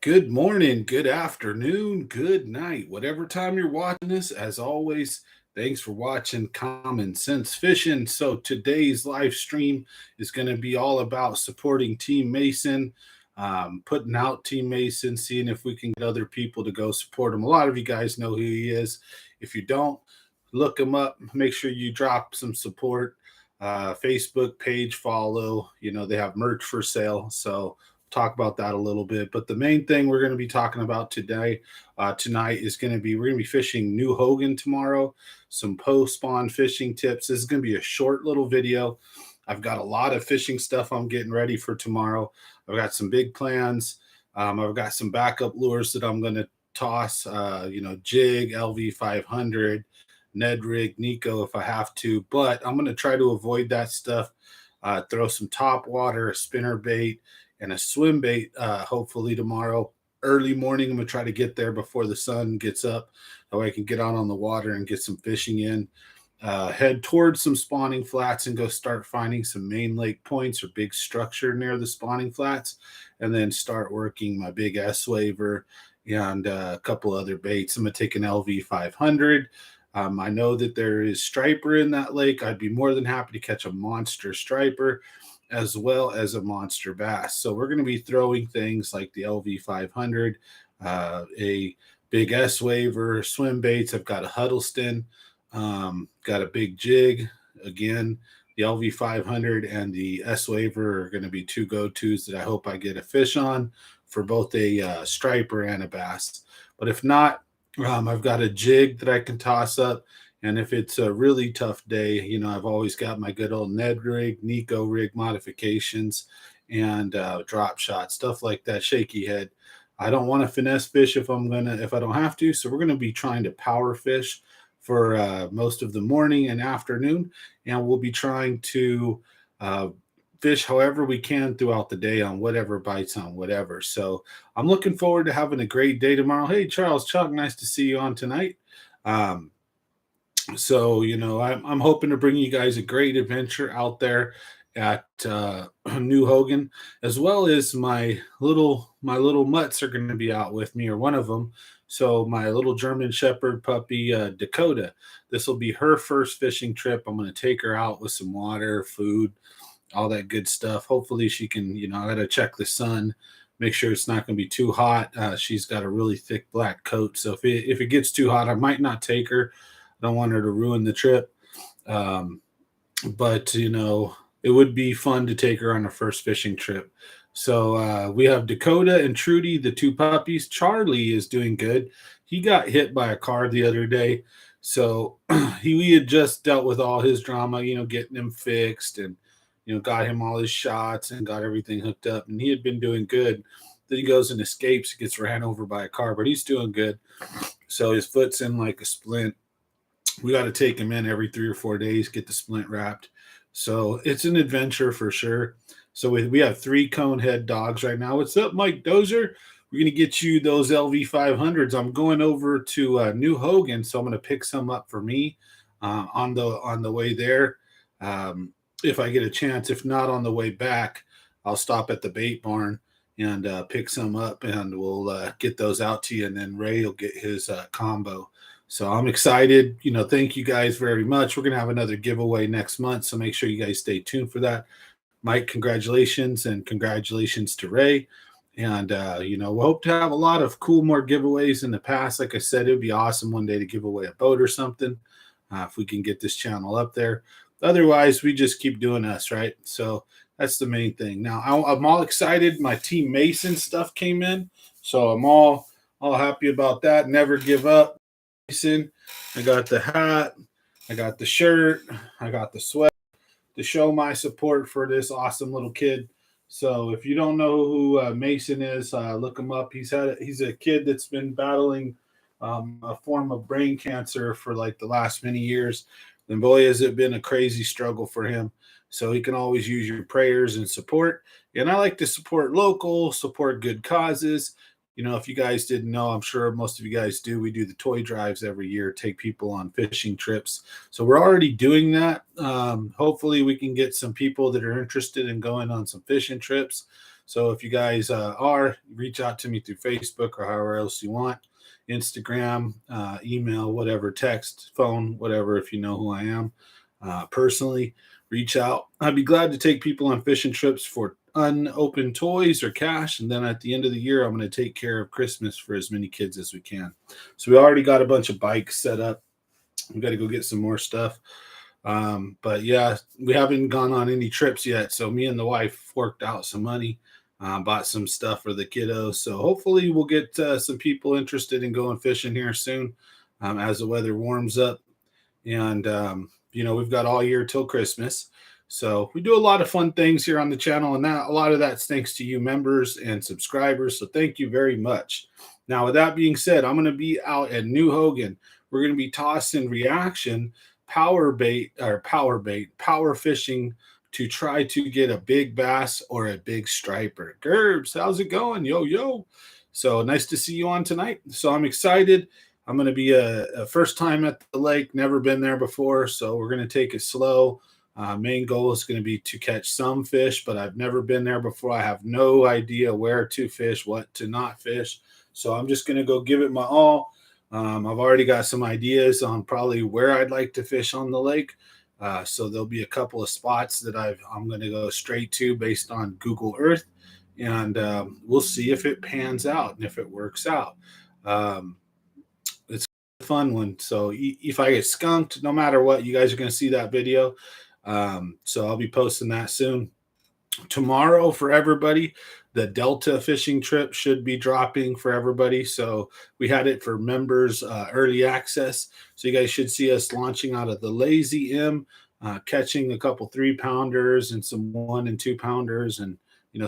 Good morning, good afternoon, good night, whatever time you're watching this. As always, thanks for watching Common Sense Fishing. So, today's live stream is going to be all about supporting Team Mason, putting out Team Mason, seeing if we can get other people to go support him. A lot of you guys know who he is. If you don't, look him up. Make sure you drop some support. Facebook page follow. They have merch for sale. So, talk about that a little bit. But the main thing we're going to be talking about tonight is going to be we're going to be fishing New Hogan tomorrow. Some post spawn fishing tips. This is going to be a short little video. I've got a lot of fishing stuff I'm getting ready for tomorrow. I've got some big plans. I've got some backup lures that I'm going to toss. Jig, LV 500, Ned rig, Nico if I have to. But I'm going to try to avoid that stuff. Throw some top water, a spinner bait, and a swim bait hopefully tomorrow early morning. I'm gonna try to get there before the sun gets up, that way I can get out on the water and get some fishing in. Head towards some spawning flats and go start finding some main lake points or big structure near the spawning flats, and then start working my big S waver and a couple other baits. I'm gonna take an LV 500. I know that there is striper in that lake. I'd be more than happy to catch a monster striper as well as a monster bass. So we're going to be throwing things like the LV 500, a big S waver, swim baits. I've got a Huddleston, got a big jig. Again, the LV 500 and the S waver are going to be two go-tos that I hope I get a fish on for both a striper and a bass. But if not, I've got a jig that I can toss up. And if it's a really tough day, I've always got my good old Ned rig, Nico rig modifications, and drop shot, stuff like that, shaky head. I don't want to finesse fish if I don't have to. So we're gonna be trying to power fish for most of the morning and afternoon, and we'll be trying to fish however we can throughout the day on whatever bites on whatever. So I'm looking forward to having a great day tomorrow. Hey, Charles Chuck, nice to see you on tonight. I'm hoping to bring you guys a great adventure out there at New Hogan, as well as my little mutts are going to be out with me, or one of them. So my little German Shepherd puppy Dakota, this will be her first fishing trip. I'm going to take her out with some water, food, all that good stuff. Hopefully she can. I got to check the sun, make sure it's not going to be too hot. She's got a really thick black coat, so if it gets too hot, I might not take her. I don't want her to ruin the trip. Um, but it would be fun to take her on a first fishing trip. So we have Dakota and Trudy, the two puppies. Charlie is doing good. He got hit by a car the other day, so we had just dealt with all his drama, getting him fixed, and got him all his shots and got everything hooked up, and he had been doing good. Then he goes and escapes, gets ran over by a car, but he's doing good. So his foot's in like a splint. We got to take him in every 3 or 4 days, get the splint wrapped. So it's an adventure for sure. So we have 3 cone head dogs right now. What's up, Mike Dozer? We're going to get you those LV 500s. I'm going over to New Hogan, so I'm going to pick some up for me on the way there, if I get a chance. If not, on the way back, I'll stop at the bait barn and pick some up, and we'll get those out to you. And then Ray will get his combo. So I'm excited. Thank you guys very much. We're going to have another giveaway next month, so make sure you guys stay tuned for that. Mike, congratulations, and congratulations to Ray. And, we hope to have a lot of cool more giveaways in the past. Like I said, it would be awesome one day to give away a boat or something if we can get this channel up there. Otherwise, we just keep doing us, right? So that's the main thing. Now, I'm all excited. My Team Mason stuff came in, so I'm all happy about that. Never give up. I got the hat, I got the shirt, I got the sweat to show my support for this awesome little kid. So if you don't know who Mason is, look him up. He's a kid that's been battling a form of brain cancer for like the last many years. And boy, has it been a crazy struggle for him. So he can always use your prayers and support. And I like to support local, support good causes. If you guys didn't know, I'm sure most of you guys do. We do the toy drives every year, take people on fishing trips. So we're already doing that. Hopefully we can get some people that are interested in going on some fishing trips. So if you guys are, reach out to me through Facebook or however else you want, Instagram, email, whatever, text, phone, whatever, if you know who I am. Personally, reach out. I'd be glad to take people on fishing trips for unopened toys or cash. And then at the end of the year, I'm going to take care of Christmas for as many kids as we can. So we already got a bunch of bikes set up. We got to go get some more stuff. But yeah, we haven't gone on any trips yet. So me and the wife worked out some money, bought some stuff for the kiddos. So hopefully we'll get some people interested in going fishing here soon as the weather warms up. And, we've got all year till Christmas. So we do a lot of fun things here on the channel. And that a lot of that's thanks to you members and subscribers. So thank you very much. Now, with that being said, I'm going to be out at New Hogan. We're going to be tossing reaction power fishing to try to get a big bass or a big striper. Gerbs, how's it going? Yo, yo. So nice to see you on tonight. So I'm excited. I'm going to be a first time at the lake, never been there before. So we're going to take it slow. Main goal is going to be to catch some fish, but I've never been there before. I have no idea where to fish, what to not fish. So I'm just going to go give it my all. I've already got some ideas on probably where I'd like to fish on the lake. So there'll be a couple of spots that I'm going to go straight to based on Google Earth. And we'll see if it pans out and if it works out. It's a fun one. So if I get skunked, no matter what, you guys are going to see that video. So I'll be posting that soon. Tomorrow for everybody, the Delta fishing trip should be dropping for everybody. So we had it for members, early access. So you guys should see us launching out of the Lazy M, catching a couple 3-pounders and some 1 and 2-pounders and,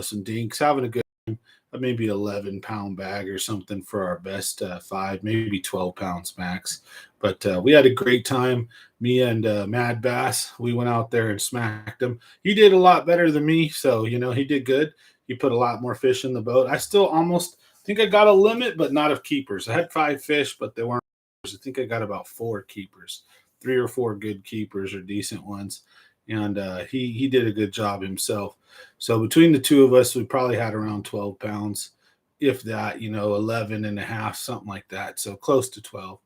some dinks, having a good time. Maybe 11-pound bag or something for our best 5, maybe 12 pounds max. But we had a great time. Me and Mad Bass, we went out there and smacked him. He did a lot better than me, so he did good. He put a lot more fish in the boat. I still almost think I got a limit, but not of keepers. I had 5 fish, but they weren't. I think I got about 4 keepers, 3 or 4 good keepers or decent ones, and he did a good job himself. So between the two of us, we probably had around 12 pounds, if that, 11 and a half, something like that. So close to 12.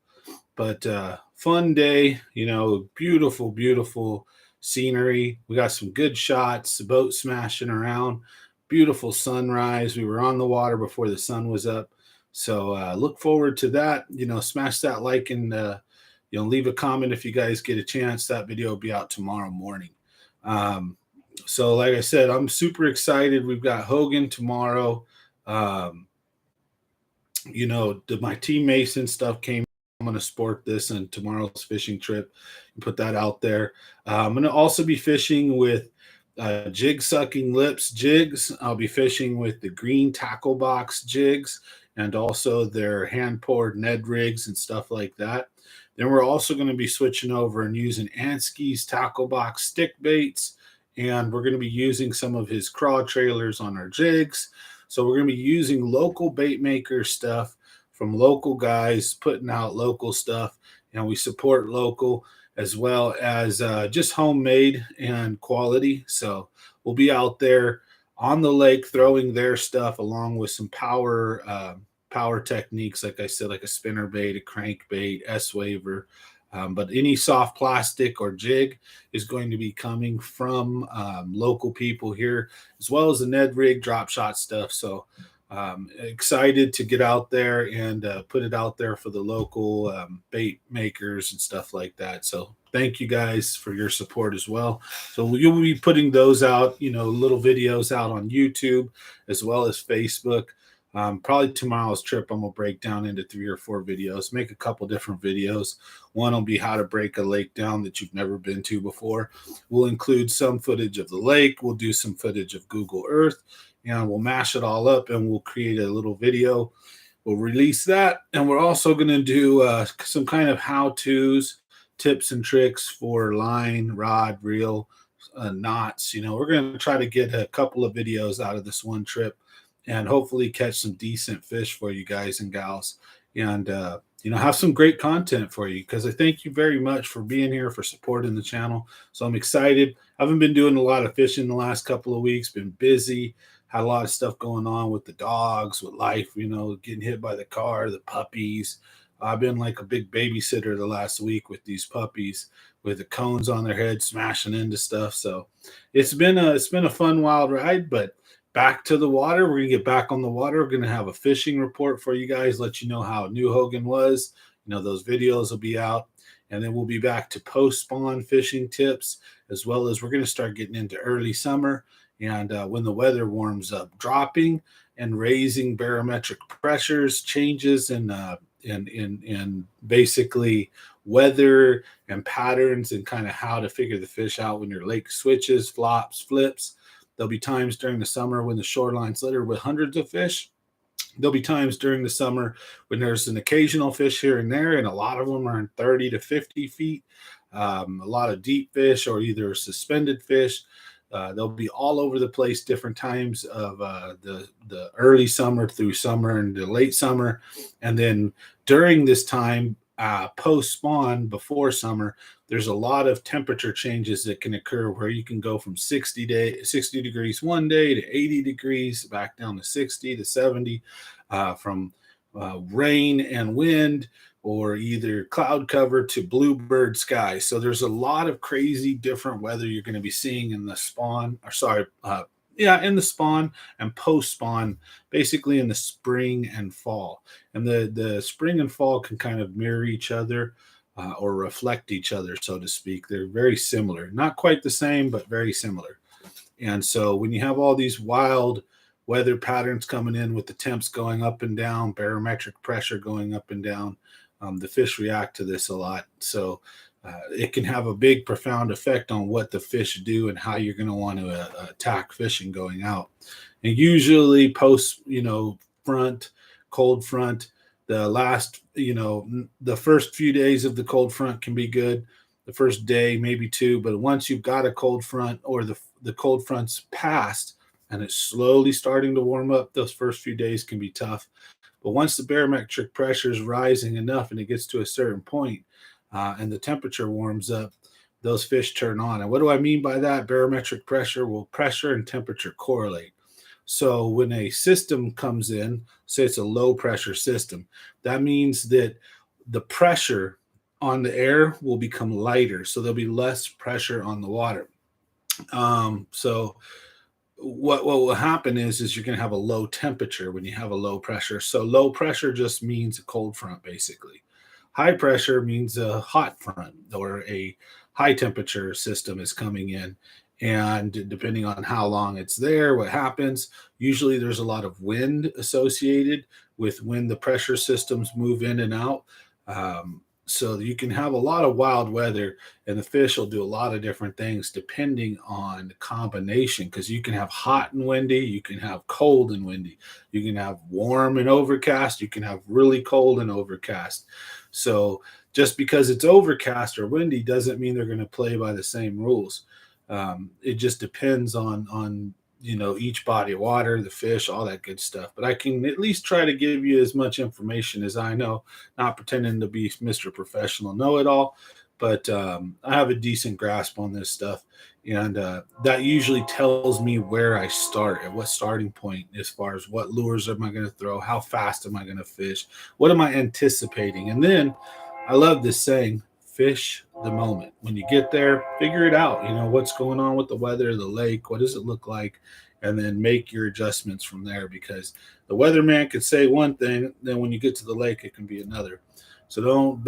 But fun day, beautiful, beautiful scenery. We got some good shots, the boat smashing around, beautiful sunrise. We were on the water before the sun was up. So look forward to that. Smash that like and, leave a comment if you guys get a chance. That video will be out tomorrow morning. So like I said, I'm super excited. We've got Hogan tomorrow. My Team Mason stuff came. I'm going to sport this in tomorrow's fishing trip and put that out there. I'm going to also be fishing with Jig Sucking Lips jigs. I'll be fishing with the Green Tackle Box jigs and also their hand-poured Ned rigs and stuff like that. Then we're also going to be switching over and using Ansky's Tackle Box stick baits. And we're going to be using some of his craw trailers on our jigs. So we're going to be using local bait maker stuff from local guys, putting out local stuff. And we support local as well as just homemade and quality. So we'll be out there on the lake throwing their stuff along with some power techniques, like I said, like a spinner bait, a crank bait, S-waver. But any soft plastic or jig is going to be coming from local people here, as well as the Ned rig drop shot stuff. So excited to get out there and put it out there for the local bait makers and stuff like that. So thank you guys for your support as well. So you'll be putting those out, little videos out on YouTube as well as Facebook. Probably tomorrow's trip, I'm going to break down into 3 or 4 videos, make a couple different videos. One will be how to break a lake down that you've never been to before. We'll include some footage of the lake. We'll do some footage of Google Earth, and we'll mash it all up and we'll create a little video. We'll release that. And we're also going to do some kind of how-tos, tips and tricks for line, rod, reel, knots. We're going to try to get a couple of videos out of this one trip and hopefully catch some decent fish for you guys and gals, and have some great content for you, because I thank you very much for being here, for supporting the channel. So I'm excited. I haven't been doing a lot of fishing the last couple of weeks, been busy. had a lot of stuff going on with the dogs, with life, getting hit by the car, the puppies. I've been like a big babysitter the last week with these puppies with the cones on their head smashing into stuff. So it's been a fun wild ride, but back to the water. We're gonna get back on the water. We're gonna have a fishing report for you guys, let you know how new Hogan was. Those videos will be out, and then we'll be back to post spawn fishing tips, as well as we're gonna start getting into early summer and when the weather warms up, dropping and raising barometric pressures, changes in basically weather and patterns, and kind of how to figure the fish out when your lake switches, flops, flips. There'll be times during the summer when the shoreline's littered with hundreds of fish. There'll be times during the summer when there's an occasional fish here and there, and a lot of them are in 30 to 50 feet. A lot of deep fish or either suspended fish. They'll be all over the place, different times of the early summer through summer and the late summer. And then during this time, post spawn before summer, there's a lot of temperature changes that can occur where you can go from 60 degrees one day to 80 degrees, back down to 60 to 70, from rain and wind, or either cloud cover to bluebird sky. So there's a lot of crazy different weather you're going to be seeing in the spawn, or sorry, in the spawn and post spawn, basically in the spring and fall. And the spring and fall can kind of mirror each other, or reflect each other, so to speak. They're very similar, not quite the same, but very similar. And so when you have all these wild weather patterns coming in with the temps going up and down, barometric pressure going up and down, the fish react to this a lot. So it can have a big, profound effect on what the fish do and how you're going to want to attack fishing going out. And usually post, front, cold front, the first few days of the cold front can be good. The first day, maybe two, but once you've got a cold front, or the cold front's passed and it's slowly starting to warm up, those first few days can be tough. But once the barometric pressure is rising enough and it gets to a certain point, and the temperature warms up, those fish turn on. And what do I mean by that? Barometric pressure, well, pressure and temperature correlate. So when a system comes in, say it's a low pressure system, that means that the pressure on the air will become lighter. So there'll be less pressure on the water. So what will happen is you're going to have a low temperature when you have a low pressure. So low pressure just means a cold front, basically. High pressure means a hot front, or a high temperature system is coming in. And depending on how long it's there, what happens, usually there's a lot of wind associated with when the pressure systems move in and out. So you can have a lot of wild weather, and the fish will do a lot of different things depending on the combination, because you can have hot and windy, you can have cold and windy, you can have warm and overcast, you can have really cold and overcast. So just because it's overcast or windy doesn't mean they're going to play by the same rules. It just depends on each body of water, the fish, all that good stuff. But I can at least try to give you as much information as I know, not pretending to be Mr. Professional know-it-all, but I have a decent grasp on this stuff. And that usually tells me where I start, at what starting point, as far as what lures am I going to throw, how fast am I going to fish, what am I anticipating. And then I love this saying, fish the moment. When you get there, figure it out. What's going on with the weather, the lake, what does it look like? And then make your adjustments from there, because the weatherman could say one thing, then when you get to the lake, it can be another. So don't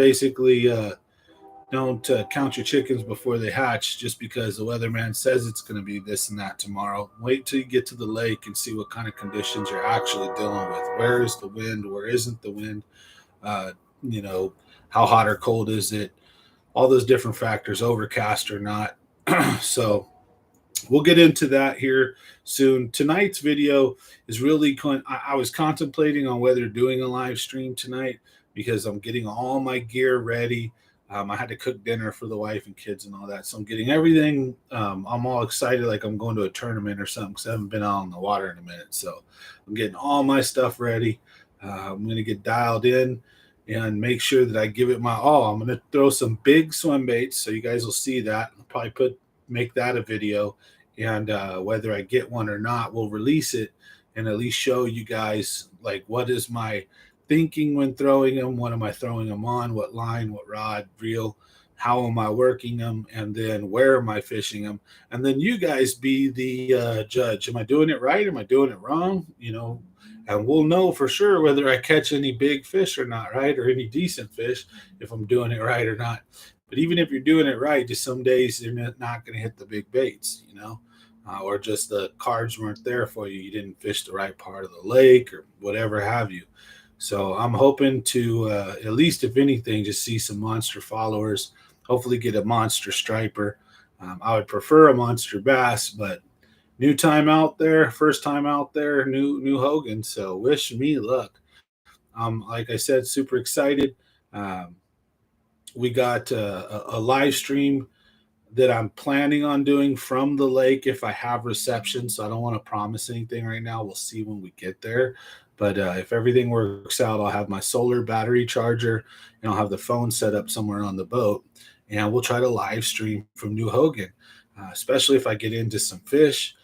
count your chickens before they hatch just because the weatherman says it's going to be this and that tomorrow. Wait till you get to the lake and see what kind of conditions you're actually dealing with. Where is the wind? Where isn't the wind? How hot or cold is it? All those different factors, overcast or not. So we'll get into that here soon. Tonight's video is really I was contemplating on whether doing a live stream tonight, because I'm getting all my gear ready. I had to cook dinner for the wife and kids and all that. So I'm getting everything. I'm all excited like I'm going to a tournament or something, because I haven't been out on the water in a minute. So I'm getting all my stuff ready. I'm going to get dialed in and make sure that I give it my all. I'm going to throw some big swim baits, so you guys will see that. I'll probably make that a video. and whether I get one or not, we'll release it and at least show you guys like what is my thinking when throwing them. What am I throwing them on? What line? What rod? Reel? How am I working them? And then where am I fishing them? And then you guys be the judge. Am I doing it right? Am I doing it wrong? And we'll know for sure whether I catch any big fish or not, right? Or any decent fish if I'm doing it right or not. But even if you're doing it right, just some days you're not going to hit the big baits, or just the cards weren't there for you. You didn't fish the right part of the lake or whatever have you. So I'm hoping to, at least, if anything, just see some monster followers. Hopefully, get a monster striper. I would prefer a monster bass, but new time out there, first time out there, new Hogan. So wish me luck. Like I said, super excited. Um, we got a live stream that I'm planning on doing from the lake if I have reception. So I don't want to promise anything right now. We'll see when we get there. But if everything works out, I'll have my solar battery charger and I'll have the phone set up somewhere on the boat. And we'll try to live stream from New Hogan, especially if I get into some fish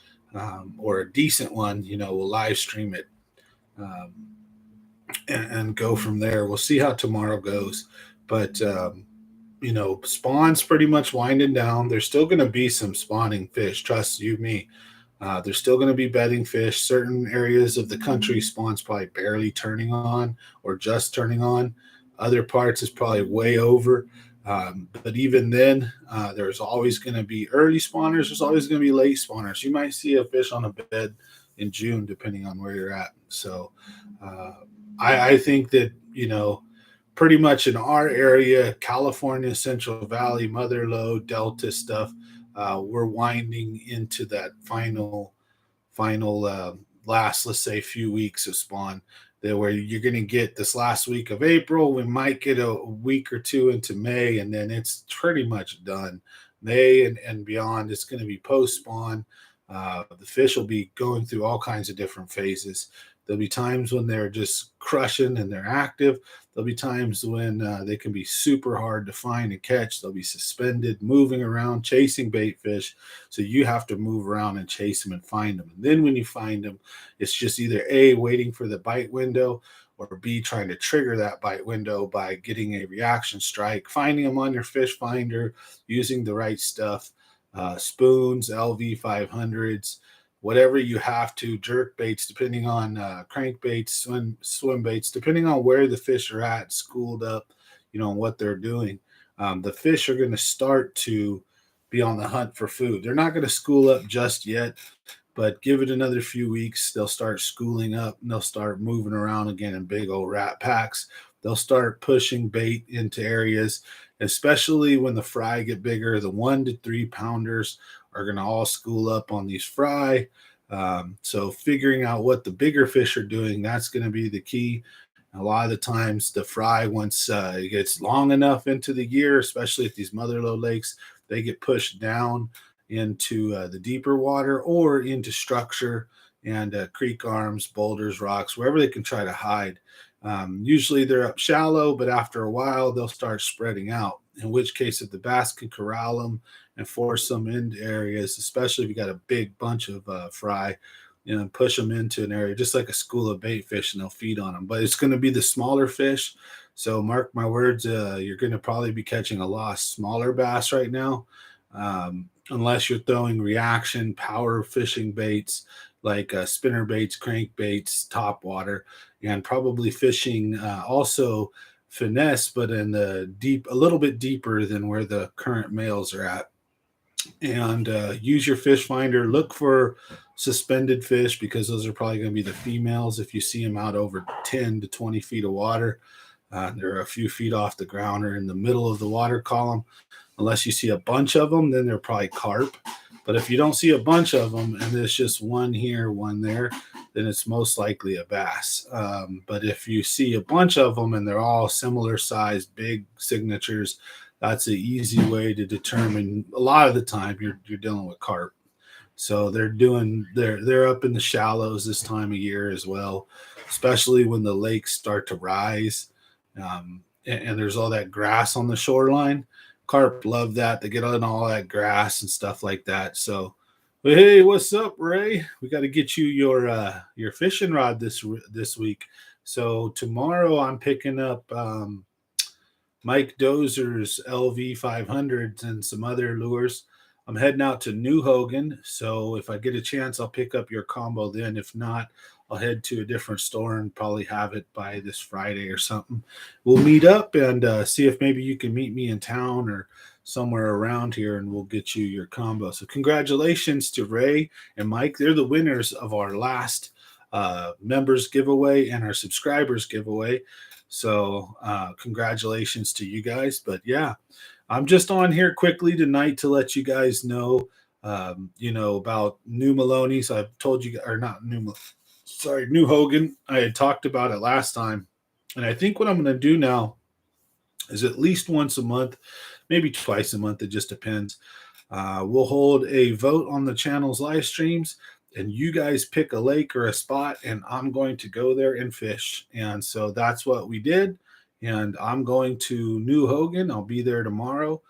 or a decent one. We'll live stream it um, and go from there. We'll see how tomorrow goes. But spawn's pretty much winding down. There's still going to be some spawning fish. Trust you me. There's still going to be bedding fish. Certain areas of the country spawn's probably barely turning on or just turning on. Other parts is probably way over. But even then, there's always going to be early spawners. There's always going to be late spawners. You might see a fish on a bed in June, depending on where you're at. So I think that, pretty much in our area, California, Central Valley, Mother Lode, Delta stuff, we're winding into that final last, let's say, few weeks of spawn. There, where you're going to get this last week of April, we might get a week or two into May, and then it's pretty much done. May and beyond, it's going to be post spawn. The fish will be going through all kinds of different phases. There'll be times when they're just crushing and they're active. There'll be times when they can be super hard to find and catch. They'll be suspended, moving around, chasing bait fish. So you have to move around and chase them and find them. And then when you find them, it's just either A, waiting for the bite window, or B, trying to trigger that bite window by getting a reaction strike, finding them on your fish finder, using the right stuff, spoons, LV 500s, whatever you have to, jerk baits, depending on crankbaits, swim baits, depending on where the fish are at, schooled up, and what they're doing. The fish are going to start to be on the hunt for food. They're not going to school up just yet, but give it another few weeks. They'll start schooling up and they'll start moving around again in big old rat packs. They'll start pushing bait into areas, especially when the fry get bigger. The 1 to 3 pounders are going to all school up on these fry. So figuring out what the bigger fish are doing, that's going to be the key. A lot of the times the fry, once it gets long enough into the year, especially at these mother lode lakes, they get pushed down into the deeper water or into structure and creek arms, boulders, rocks, wherever they can try to hide. Usually they're up shallow, but after a while they'll start spreading out, in which case if the bass can corral them and force them into areas, especially if you got a big bunch of fry, and push them into an area, just like a school of bait fish, and they'll feed on them. But it's going to be the smaller fish. So mark my words, you're going to probably be catching a lot of smaller bass right now, unless you're throwing reaction power fishing baits like spinner baits, crank baits, top water, and probably fishing also finesse, but in the deep, a little bit deeper than where the current males are at. And use your fish finder. Look for suspended fish, because those are probably going to be the females. If you see them out over 10 to 20 feet of water, they're a few feet off the ground or in the middle of the water column. Unless you see a bunch of them, then they're probably carp. But if you don't see a bunch of them and there's just one here, one there, then it's most likely a bass. But if you see a bunch of them and they're all similar sized, big signatures, that's an easy way to determine. A lot of the time you're dealing with carp. So they're up in the shallows this time of year as well, especially when the lakes start to rise, and there's all that grass on the shoreline. Carp love that. They get on all that grass and stuff like that. So Hey, what's up, Ray? We got to get you your fishing rod this week. So tomorrow I'm picking up Mike Dozer's LV 500s and some other lures. I'm heading out to New Hogan, so if I get a chance, I'll pick up your combo then. If not, I'll head to a different store and probably have it by this Friday or something. We'll meet up and see if maybe you can meet me in town or somewhere around here, and we'll get you your combo. So congratulations to Ray and Mike. They're the winners of our last members giveaway and our subscribers giveaway. So congratulations to you guys. But yeah, I'm just on here quickly tonight to let you guys know, about New Maloney's. I've told you, or not sorry, New Hogan. I had talked about it last time. And I think what I'm going to do now is at least once a month, maybe twice a month. It just depends. We'll hold a vote on the channel's live streams, and you guys pick a lake or a spot, and I'm going to go there and fish. And so that's what we did. And I'm going to New Hogan. I'll be there tomorrow.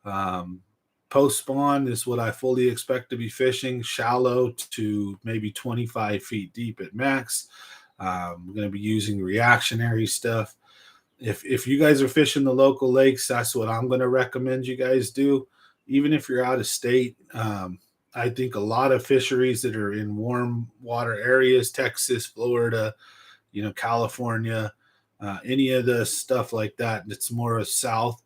Um, Post spawn is what I fully expect to be fishing, shallow to maybe 25 feet deep at max. We're going to be using reactionary stuff. If you guys are fishing the local lakes, that's what I'm going to recommend you guys do. Even if you're out of state, I think a lot of fisheries that are in warm water areas, Texas, Florida, California, any of the stuff like that, that's more south.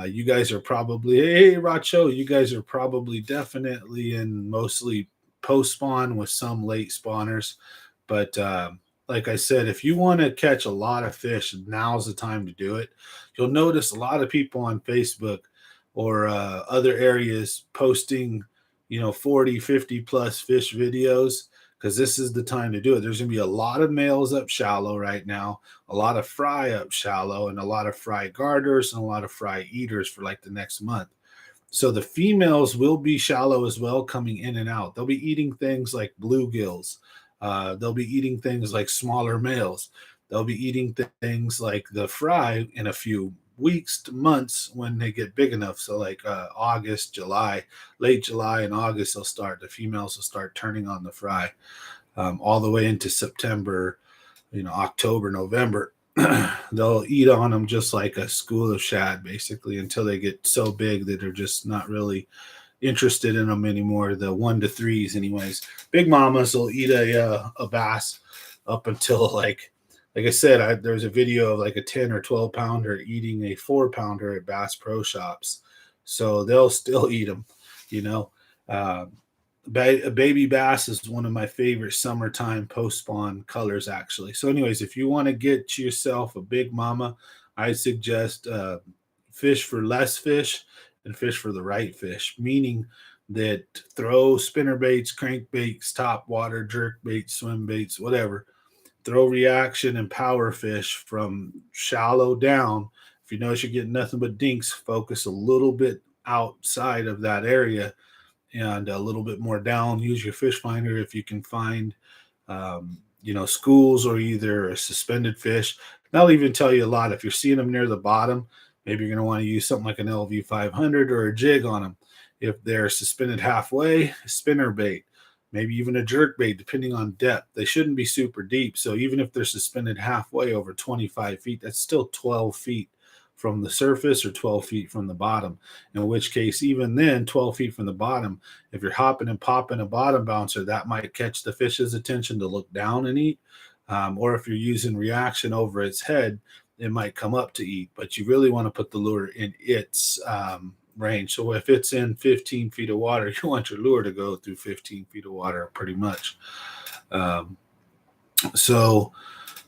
You guys are probably, hey, Racho, you guys are probably definitely in mostly post spawn with some late spawners. But like I said, if you want to catch a lot of fish, now's the time to do it. You'll notice a lot of people on Facebook or other areas posting, 40, 50 plus fish videos, because this is the time to do it. There's going to be a lot of males up shallow right now, a lot of fry up shallow, and a lot of fry garters and a lot of fry eaters for like the next month. So the females will be shallow as well, coming in and out. They'll be eating things like bluegills. They'll be eating things like smaller males. They'll be eating things like the fry in a few weeks to months when they get big enough. So like August, July, late July and August, the females will start turning on the fry, all the way into September, October, November. They'll eat on them just like a school of shad, basically, until they get so big that they're just not really interested in them anymore. The 1 to 3s, anyways. Big mamas will eat a bass up until like I said, there's a video of like a 10 or 12 pounder eating a 4 pounder at Bass Pro Shops. So they'll still eat them, you know. Uh, Baby bass is one of my favorite summertime post spawn colors, actually. So, anyways, if you want to get yourself a big mama, I suggest fish for less fish and fish for the right fish, meaning that throw spinner baits, crankbaits, top water, jerk baits, swim baits, whatever. Throw reaction and power fish from shallow down. If you notice you're getting nothing but dinks, focus a little bit outside of that area and a little bit more down. Use your fish finder if you can find, schools or either a suspended fish. That'll even tell you a lot. If you're seeing them near the bottom, maybe you're going to want to use something like an LV 500 or a jig on them. If they're suspended halfway, spinner bait, maybe even a jerk bait, depending on depth. They shouldn't be super deep. So even if they're suspended halfway over 25 feet, that's still 12 feet from the surface or 12 feet from the bottom. In which case, even then, 12 feet from the bottom, if you're hopping and popping a bottom bouncer, that might catch the fish's attention to look down and eat. Or if you're using reaction over its head, it might come up to eat. But you really want to put the lure in its range. So if it's in 15 feet of water, you want your lure to go through 15 feet of water pretty much. So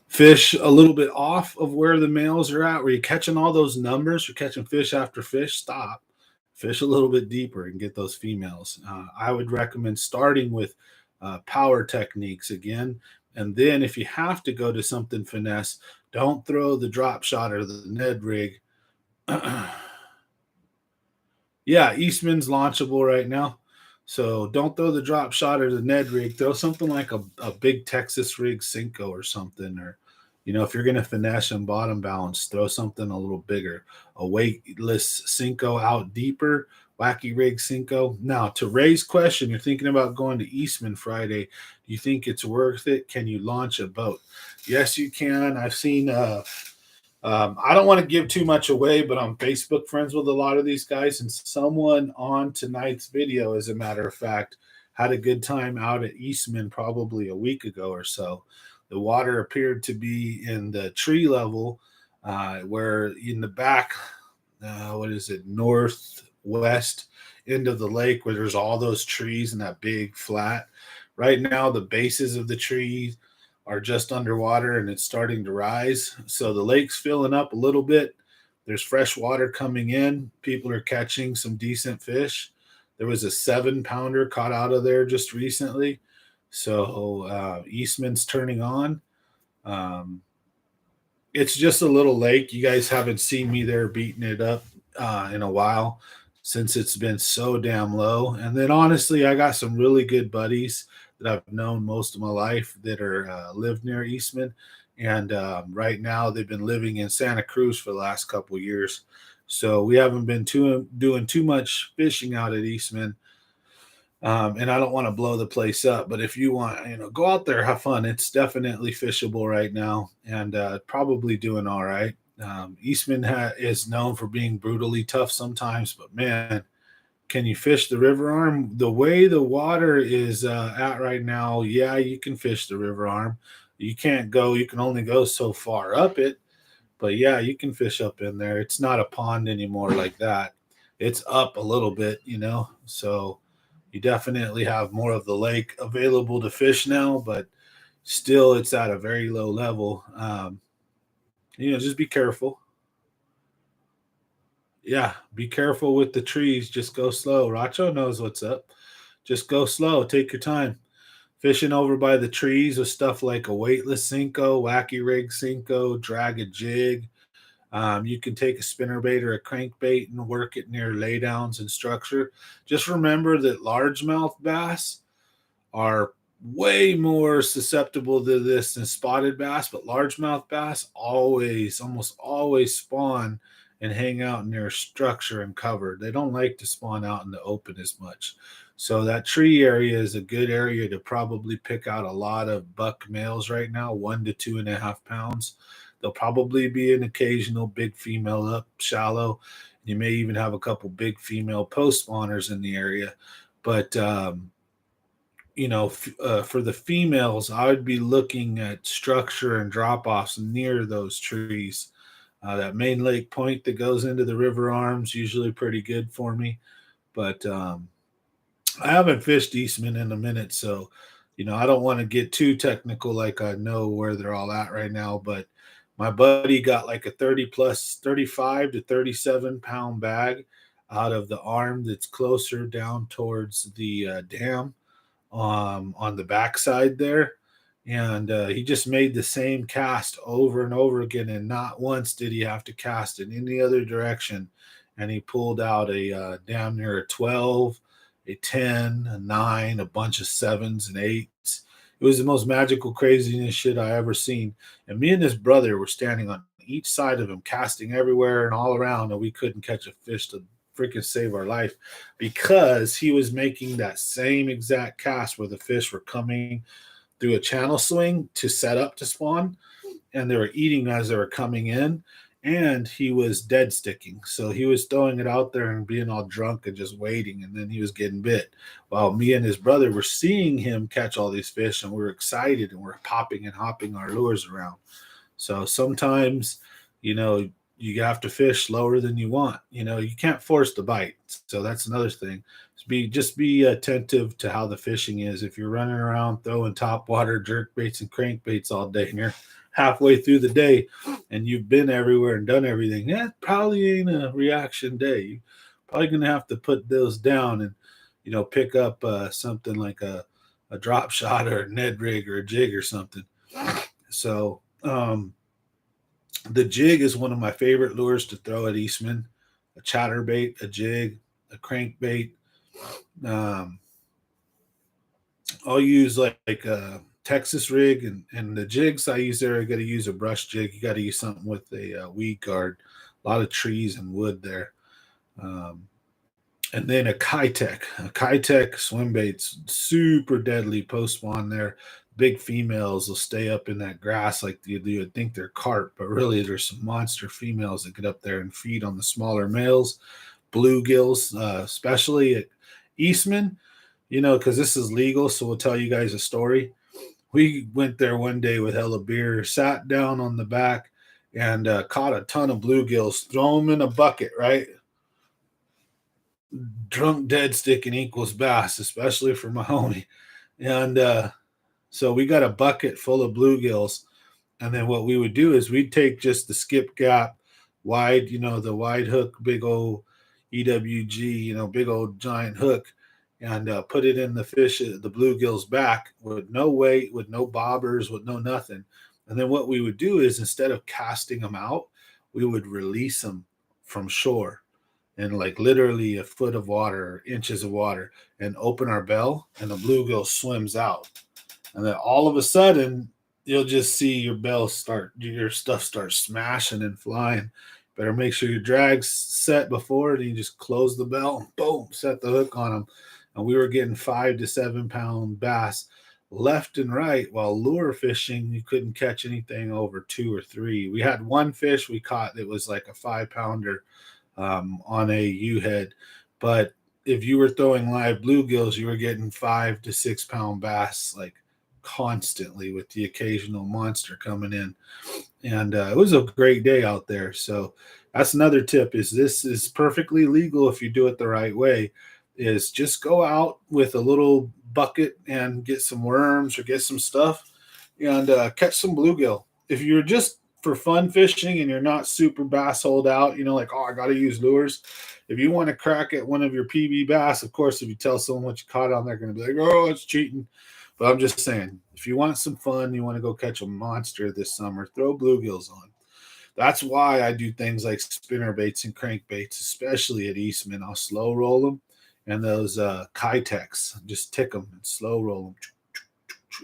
fish a little bit off of where the males are at, where you're catching all those numbers, you're catching fish after fish, stop. Fish a little bit deeper and get those females. I would recommend starting with power techniques again. And then if you have to go to something finesse, don't throw the drop shot or the Ned rig. Yeah, Eastman's launchable right now. So don't throw the drop shot or the Ned rig. Throw something like a big Texas rig Cinco or something. Or, if you're going to finesse and bottom balance, throw something a little bigger. A weightless Cinco out deeper Wacky Rig Cinco. Now, to Ray's question, you're thinking about going to Eastman Friday. Do you think it's worth it? Can you launch a boat? Yes, you can. I've seen. I don't want to give too much away, but I'm Facebook friends with a lot of these guys, and someone on tonight's video, as a matter of fact, had a good time out at Eastman probably a week ago or so. The water appeared to be in the tree level, where in the back, what is it, northwest end of the lake, where there's all those trees and that big flat. Right now, the bases of the trees are just underwater and it's starting to rise. So the lake's filling up a little bit. There's fresh water coming in. People are catching some decent fish. There was a 7 pounder caught out of there just recently. So Eastman's turning on. Um, it's just a little lake. You guys haven't seen me there beating it up in a while since it's been so damn low. And then honestly, I got some really good buddies that I've known most of my life that are live near Eastman, and right now they've been living in Santa Cruz for the last couple of years. So we haven't been doing too much fishing out at Eastman, and I don't want to blow the place up. But if you want, go out there, have fun. It's definitely fishable right now, and probably doing all right. Eastman is known for being brutally tough sometimes, but man, can you fish the river arm? The way the water is at right now, yeah, you can fish the river arm. You can't go, you can only go so far up it, but yeah, you can fish up in there. It's not a pond anymore like that. It's up a little bit, so you definitely have more of the lake available to fish now, but still it's at a very low level. Just be careful. Yeah, be careful with the trees. Just go slow. Racho knows what's up. Just go slow. Take your time. Fishing over by the trees with stuff like a weightless Cinco, wacky rig Cinco, drag a jig. You can take a spinnerbait or a crankbait and work it near laydowns and structure. Just remember that largemouth bass are way more susceptible to this than spotted bass, but largemouth bass almost always spawn and hang out near structure and cover. They don't like to spawn out in the open as much. So that tree area is a good area to probably pick out a lot of buck males right now, 1 to 2.5 pounds. There'll probably be an occasional big female up shallow. You may even have a couple big female post spawners in the area. But for the females, I would be looking at structure and drop offs near those trees. That main lake point that goes into the river arms usually pretty good for me. But I haven't fished Eastman in a minute, so I don't want to get too technical. Like I know where they're all at right now, but my buddy got like a 35 to 37 pound bag out of the arm that's closer down towards the dam on the backside there. And he just made the same cast over and over again. And not once did he have to cast in any other direction. And he pulled out a damn near a 12, a 10, a 9, a bunch of 7s and 8s. It was the most magical craziness shit I ever seen. And me and his brother were standing on each side of him, casting everywhere and all around, and we couldn't catch a fish to freaking save our life because he was making that same exact cast where the fish were coming through a channel swing to set up to spawn, and they were eating as they were coming in, and he was dead sticking. So he was throwing it out there and being all drunk and just waiting, and then he was getting bit. While me and his brother were seeing him catch all these fish, and we were excited and we're popping and hopping our lures around. So sometimes, you have to fish slower than you want. You can't force the bite. So that's another thing. Just be attentive to how the fishing is. If you're running around throwing top water jerk baits and crankbaits all day and you're halfway through the day and you've been everywhere and done everything, that probably ain't a reaction day. You're probably gonna have to put those down and pick up something like a drop shot or a Ned rig or a jig or something. So the jig is one of my favorite lures to throw at Eastman. A chatterbait, a jig, a crankbait. Um, I'll use like a Texas rig, and the jigs I use there, I got to use a brush jig. You got to use something with a weed guard. A lot of trees and wood there. Um, And then a Kitech. A Kitech swim bait's super deadly post spawn there. Big females will stay up in that grass like you would think they're carp, but really there's some monster females that get up there and feed on the smaller males. Bluegills, especially at Eastman, because this is legal. So we'll tell you guys a story. We went there one day with hella beer, sat down on the back, and caught a ton of bluegills. Throw them in a bucket, right? Drunk dead sticking equals bass, especially for Mahoney. And so we got a bucket full of bluegills. And then what we would do is we'd take just the skip gap wide, the wide hook, big old EWG, big old giant hook, and put it in the fish, the bluegill's back with no weight, with no bobbers, with no nothing. And then what we would do is instead of casting them out, we would release them from shore and like literally a foot of water, inches of water, and open our bell, and the bluegill swims out. And then all of a sudden, you'll just see your stuff start smashing and flying. Better make sure your drag's set before it, and you just close the bell, boom, set the hook on them. And we were getting 5 to 7 pound bass left and right. While lure fishing, you couldn't catch anything over 2 or 3. We had one fish we caught that was like a 5 pounder on a U head. But if you were throwing live bluegills, you were getting 5 to 6 pound bass like constantly with the occasional monster coming in. And it was a great day out there. So that's another tip is this is perfectly legal if you do it the right way is just go out with a little bucket and get some worms or get some stuff and catch some bluegill. If you're just for fun fishing and you're not super bass holed out, like, oh, I got to use lures. If you want to crack at one of your PB bass, of course, if you tell someone what you caught on, they're going to be like, oh, it's cheating. But I'm just saying, if you want some fun, you want to go catch a monster this summer, throw bluegills on. That's why I do things like spinner baits and crankbaits, especially at Eastman. I'll slow roll them, and those Kitechs, just tick them and slow roll them.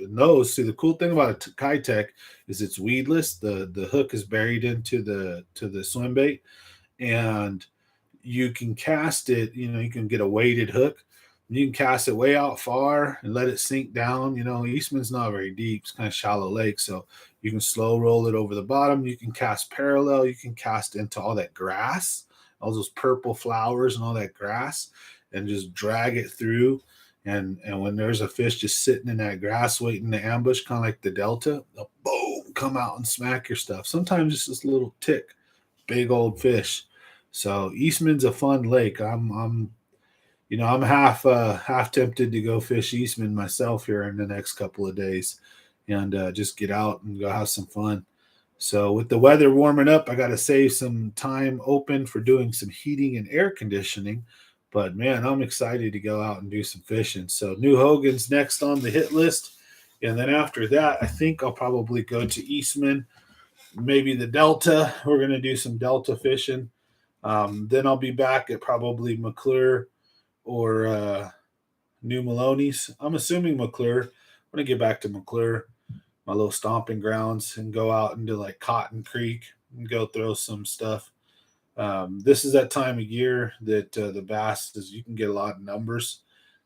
And those, see, the cool thing about a Kitech is it's weedless. The hook is buried into the swim bait, and you can cast it. You can get a weighted hook. You can cast it way out far and let it sink down. Eastman's not very deep; it's kind of shallow lake, so you can slow roll it over the bottom. You can cast parallel. You can cast into all that grass, all those purple flowers and all that grass, and just drag it through. And when there's a fish just sitting in that grass waiting to ambush, kind of like the delta, they'll boom come out and smack your stuff. Sometimes it's just a little tick, big old fish. So Eastman's a fun lake. I'm half tempted to go fish Eastman myself here in the next couple of days, and just get out and go have some fun. So with the weather warming up, I got to save some time open for doing some heating and air conditioning. But man, I'm excited to go out and do some fishing. So New Hogan's next on the hit list, and then after that, I think I'll probably go to Eastman, maybe the Delta. We're gonna do some Delta fishing. Then I'll be back at probably McClure or New Maloney's. I'm assuming McClure. I'm gonna get back to McClure, my little stomping grounds, and go out into like Cotton Creek and go throw some stuff. This is that time of year that the bass is you can get a lot of numbers.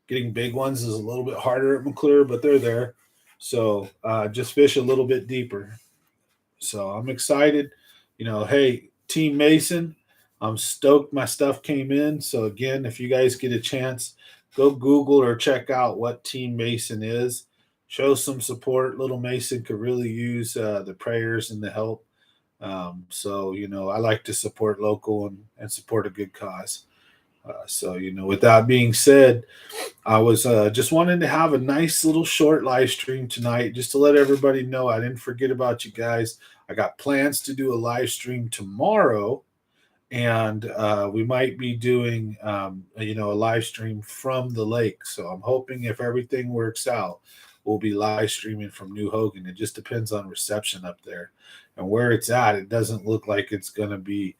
Getting big ones is a little bit harder at McClure, but they're there. So just fish a little bit deeper. So I'm excited. Hey, Team Mason, I'm stoked my stuff came in. So again, if you guys get a chance, go Google or check out what Team Mason is. Show some support. Little Mason could really use the prayers and the help. I like to support local and support a good cause. With that being said, I was just wanting to have a nice little short live stream tonight just to let everybody know I didn't forget about you guys. I got plans to do a live stream tomorrow, and we might be doing, a live stream from the lake. So I'm hoping if everything works out, we'll be live streaming from New Hogan. It just depends on reception up there and where it's at. It doesn't look like it's going to be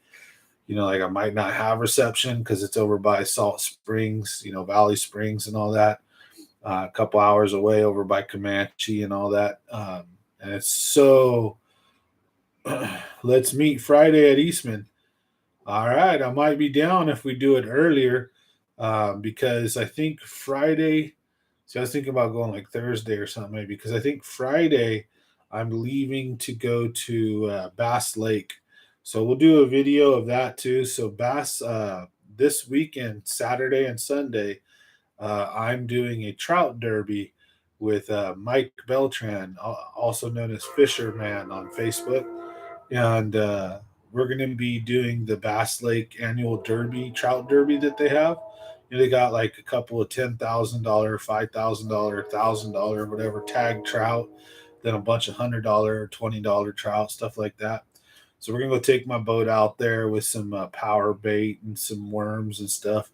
like I might not have reception because it's over by Salt Springs, Valley Springs and all that, a couple hours away over by Comanche and all that. And it's so, let's meet Friday at Eastman. All right. I might be down if we do it earlier. because I think Friday. See, I was thinking about going like Thursday or something maybe because I think Friday I'm leaving to go to Bass Lake. So we'll do a video of that too. So Bass this weekend, Saturday and Sunday, I'm doing a trout derby with Mike Beltran, also known as Fisherman on Facebook, and we're going to be doing the Bass Lake Annual Derby, trout derby that they have. They got like a couple of $10,000, $5,000, $1,000, whatever tag trout, then a bunch of $100, $20 trout, stuff like that. So we're gonna go take my boat out there with some power bait and some worms and stuff,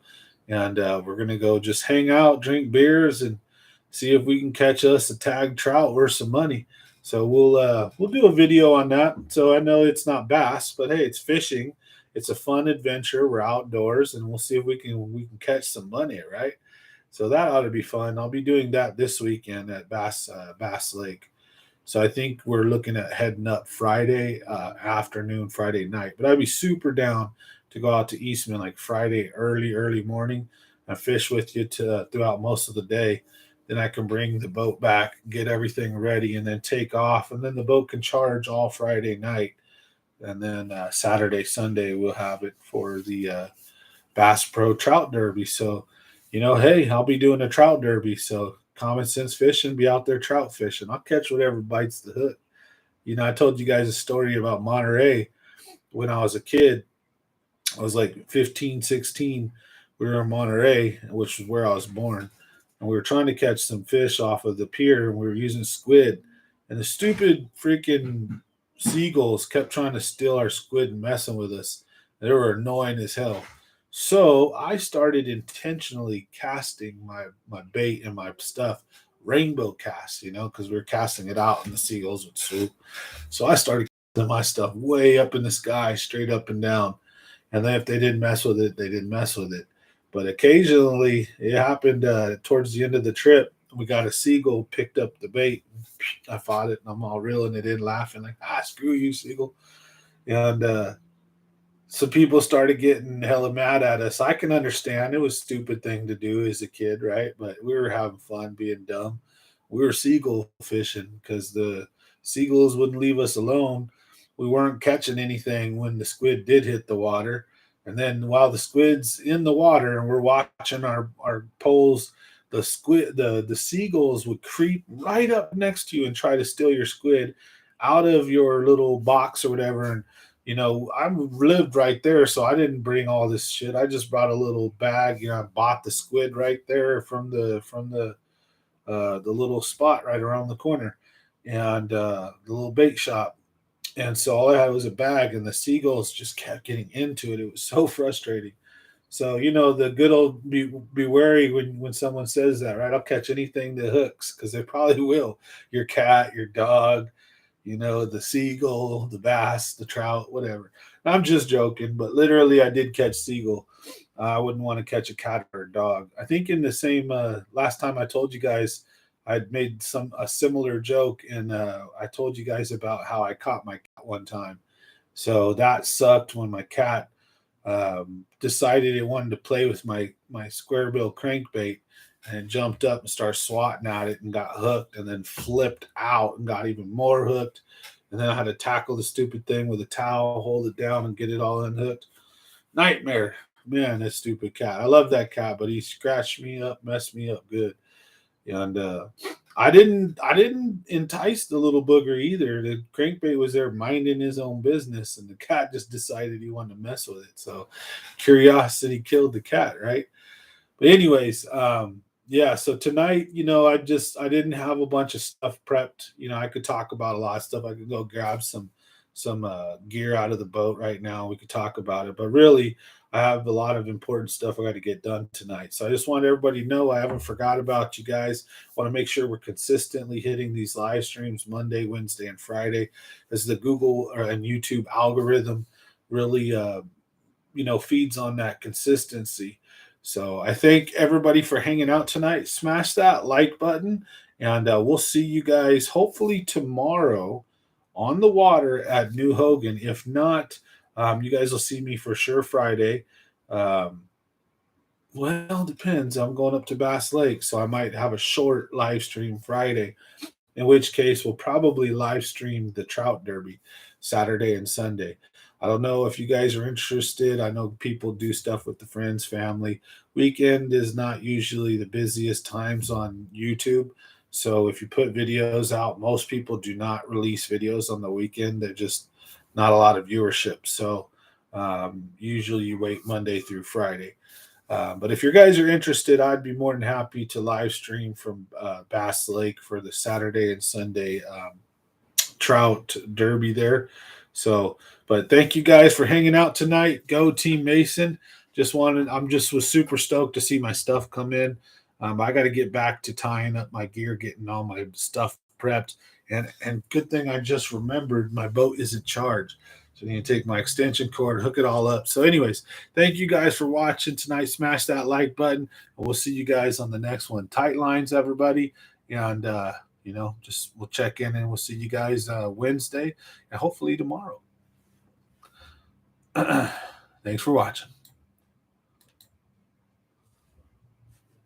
and we're gonna go just hang out, drink beers, and see if we can catch us a tag trout worth some money. So we'll do a video on that. So I know it's not bass, but hey, it's fishing. It's a fun adventure. We're outdoors, and we'll see if we can catch some money, right? So that ought to be fun. I'll be doing that this weekend at Bass Lake. So I think we're looking at heading up Friday afternoon, Friday night. But I'd be super down to go out to Eastman like Friday early morning and fish with you to throughout most of the day. Then I can bring the boat back, get everything ready, and then take off. And then the boat can charge all Friday night. And then Saturday, Sunday, we'll have it for the Bass Pro Trout Derby. So, hey, I'll be doing a trout derby. So, common sense fishing, be out there trout fishing. I'll catch whatever bites the hook. I told you guys a story about Monterey when I was a kid. I was like 15, 16. We were in Monterey, which is where I was born. And we were trying to catch some fish off of the pier, and we were using squid. And the stupid freaking seagulls kept trying to steal our squid and messing with us. They were annoying as hell. So I started intentionally casting my bait and my stuff rainbow cast, because we were casting it out and the seagulls would swoop. So I started casting my stuff way up in the sky, straight up and down. And then if they didn't mess with it, they didn't mess with it. But occasionally it happened towards the end of the trip. We got a seagull, picked up the bait. I fought it, and I'm all reeling it in, laughing like, screw you, seagull. And some people started getting hella mad at us. I can understand it was a stupid thing to do as a kid, right? But we were having fun being dumb. We were seagull fishing because the seagulls wouldn't leave us alone. We weren't catching anything when the squid did hit the water. And then while the squid's in the water and we're watching our poles, the seagulls would creep right up next to you and try to steal your squid out of your little box or whatever. And I lived right there, so I didn't bring all this shit. I just brought a little bag. I bought the squid right there from the little spot right around the corner, and the little bait shop. And so all I had was a bag, and the seagulls just kept getting into it. It was so frustrating. So the good old be wary when someone says that, right? I'll catch anything that hooks because they probably will. Your cat, your dog, the seagull, the bass, the trout, whatever. I'm just joking, but literally, I did catch seagull. I wouldn't want to catch a cat or a dog. I think in the same last time I told you guys, I'd made a similar joke, and I told you guys about how I caught my cat one time. So that sucked when my cat decided it wanted to play with my square bill crankbait and jumped up and started swatting at it and got hooked and then flipped out and got even more hooked. And then I had to tackle the stupid thing with a towel, hold it down, and get it all unhooked. Nightmare. Man, that stupid cat. I love that cat, but he scratched me up, messed me up good. And I didn't entice the little booger either. The crankbait was there minding his own business, and the cat just decided he wanted to mess with it. So curiosity killed the cat, right? But anyways, yeah. So tonight, I didn't have a bunch of stuff prepped. I could talk about a lot of stuff. I could go grab some gear out of the boat right now. We could talk about it, but really, I have a lot of important stuff I got to get done tonight. So I just want everybody to know I haven't forgot about you guys. I want to make sure we're consistently hitting these live streams Monday, Wednesday, and Friday, as the Google and YouTube algorithm really feeds on that consistency. So I thank everybody for hanging out tonight. Smash that like button, and we'll see you guys hopefully tomorrow on the water at New Hogan. If not, you guys will see me for sure Friday. Um, Well, depends. I'm going up to Bass Lake, so I might have a short live stream Friday, in which case we'll probably live stream the Trout Derby Saturday and Sunday. I don't know if you guys are interested. I know people do stuff with the friends, family. Weekend is not usually the busiest times on YouTube. So if you put videos out, most people do not release videos on the weekend. They're just not a lot of viewership. So usually you wait Monday through Friday. But if your guys are interested, I'd be more than happy to live stream from Bass Lake for the Saturday and Sunday Trout Derby there. So, but thank you guys for hanging out tonight. Go Team Mason. I'm just was super stoked to see my stuff come in. I got to get back to tying up my gear, getting all my stuff prepped, and good thing I just remembered my boat isn't charged. So I need to take my extension cord, hook it all up. So, anyways, thank you guys for watching tonight. Smash that like button, and we'll see you guys on the next one. Tight lines, everybody, and just we'll check in and we'll see you guys Wednesday and hopefully tomorrow. Thanks for watching.